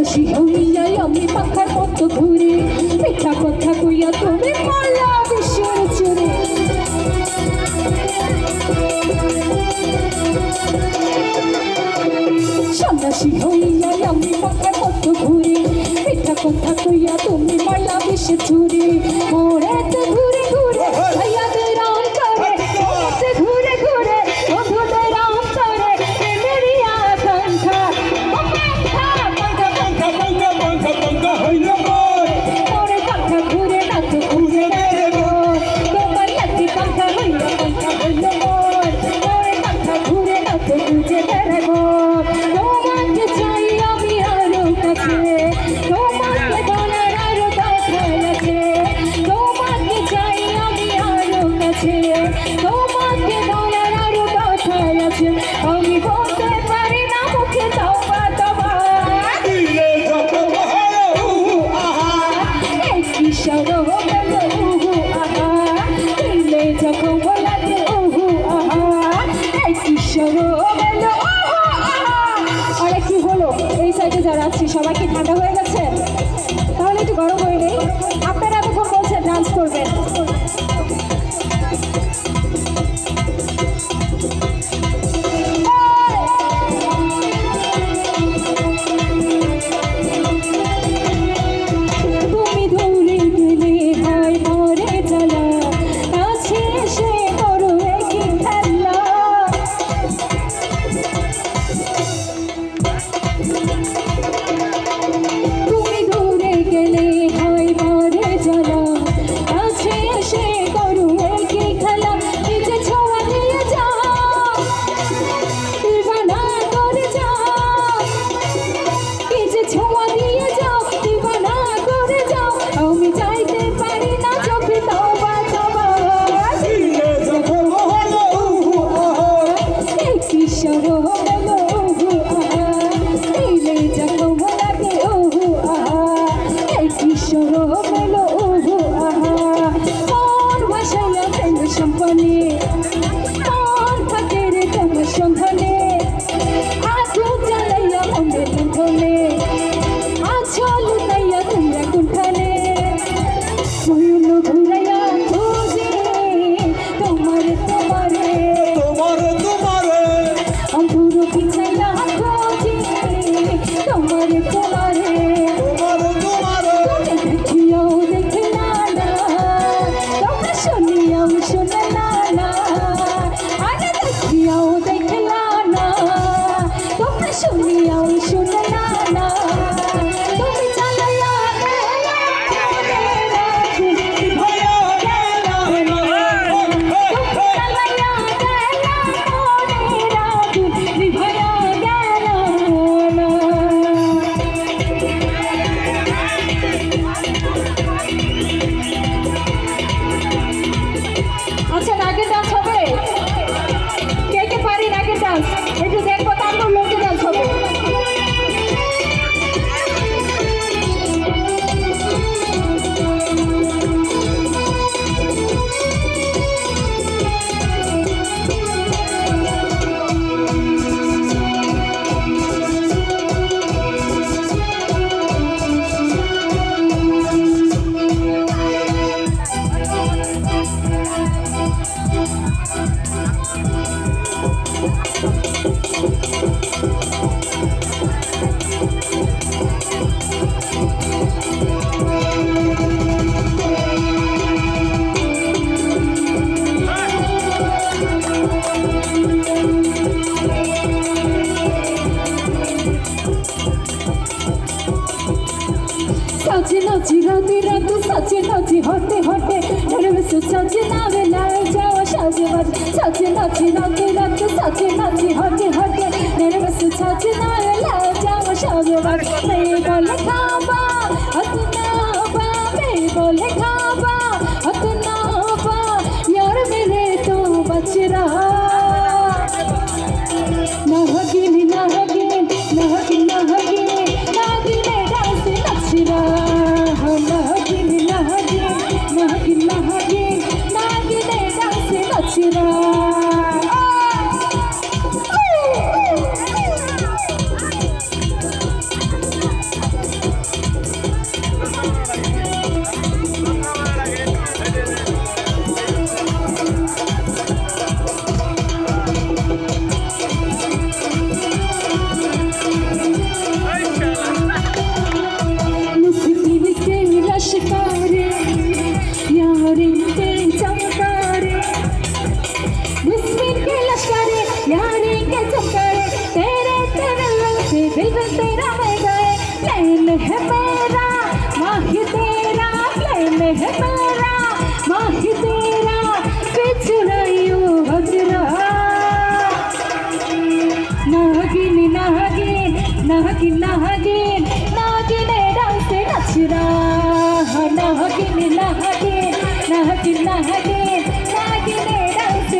সন্ন্যাসী হইয়া আমি পাখার মতো ঘুরে মিথ্যা কথা কইয়া তুমি মারলা বিশ্বের চুরে সন্ন্যাসী হইয়া আমি পাখার মতো ঘুরে মিথ্যা কথা কইয়া তুমি মারলা বিশ্বের চুরে মোড়েতে ঘুরে ঘুরে ভাইয়াদের অন্তরে মোড়েতে ঘুরে ঘুরে বন্ধুদের অন্তরে মেরি আকাঙ্ক্ষা মোরে পাখা ঘুরে না তো ঘুরে না রে মোর তোমার লাকি পাখা হইয়া পাখা হইল মোর মোরে পাখা ঘুরে না তো ঘুরে না রে মোর তোমাকে চাই আমি আরো কাছে তোমাকে বলার আরো কথা আছে তোমাকে চাই আমি আরো কাছে তোমাকে বলার আরো কথা আছে আমি বলতে পারি না মুখে তওবা তওবা কিশোর হলো উহু আহা দিলে যখন বলাতে উহু আহা কিশোর হলো উহু আহা আরে কি হলো এই সাইডে যারা আছি সবাই কি ঠান্ডা হয়ে গেছে তাহলে একটু গরম হয়ে নেই আপনারা এতক্ষণ বলছেন ডান্স করবেন তুমি দৌড়ে গেলে হয় মরে জ্বালা কাছে এসে করো একই খেলা তুমি দৌড়ে গেলে হয় মরে জ্বালা কাছে এসে করো একই খেলা নিজে ছোঁয়া দিয়ে যাও দিবানা করে যাও নিজে ছোঁয়া দিয়ে যাও দিবানা করে যাও আমি চাইতে পারি না চোখে তওবা তওবা এই কিশোর হলো উহু আহা দিলে যখন লাগে উহু আহা এই কিশোর হলো উহু আহা মন ভাসাইয়া প্রেম সম্পনে মন থাকে রে তোমার সন্ধানে আগুন জ্বালাইয়া মনের বন্ধনে আছল উঠাইয়া তোমরা কোনখানে ময়ূর ঘুরাইয়া খুঁজে তোমারে তোমারে অঙ্কুর পিছাইয়া খোঁজে তোমারে তোমারে তুমি দেখিয়াও দেখলা না তোমরা শুনিয়াও শুনলা না আরে দেখিয়াও দেখলা না তোমরা শুনিয়াও শুনলা না তুমি চালাইয়া গেলা তুমি চালাইয়া গেলা মনের আগুন নিভাইয়া গেল না আচ্ছা নাগের ডান্স হবে কে কে পারি নাগের ডান্স একটু দেখবো তারপর লোকে ডান্স হবে साचे नाची राते राते साचे नाची होते होते घर में सो साचे नावे लाए जाओ साजे बाज साचे नाची राते राते साचे नाची होते होते घर में सो साचे नावे लाए जाओ साजे बाज मैं बोले खाबा अतना बा मैं बोले खाबा अतना बा यार मेरे तो बच रहा ना हगिन ना हगिन ना हगिन ना हगिन ना हगिन डांस नचरा ना हगिन ना हगिन ना हगिन ना हगिन ना हगिन डांस नचरा নাগিন নাগিন নাগিনে ডান্সে নাচরা নাগিন নাগিন নাগিন নাগিন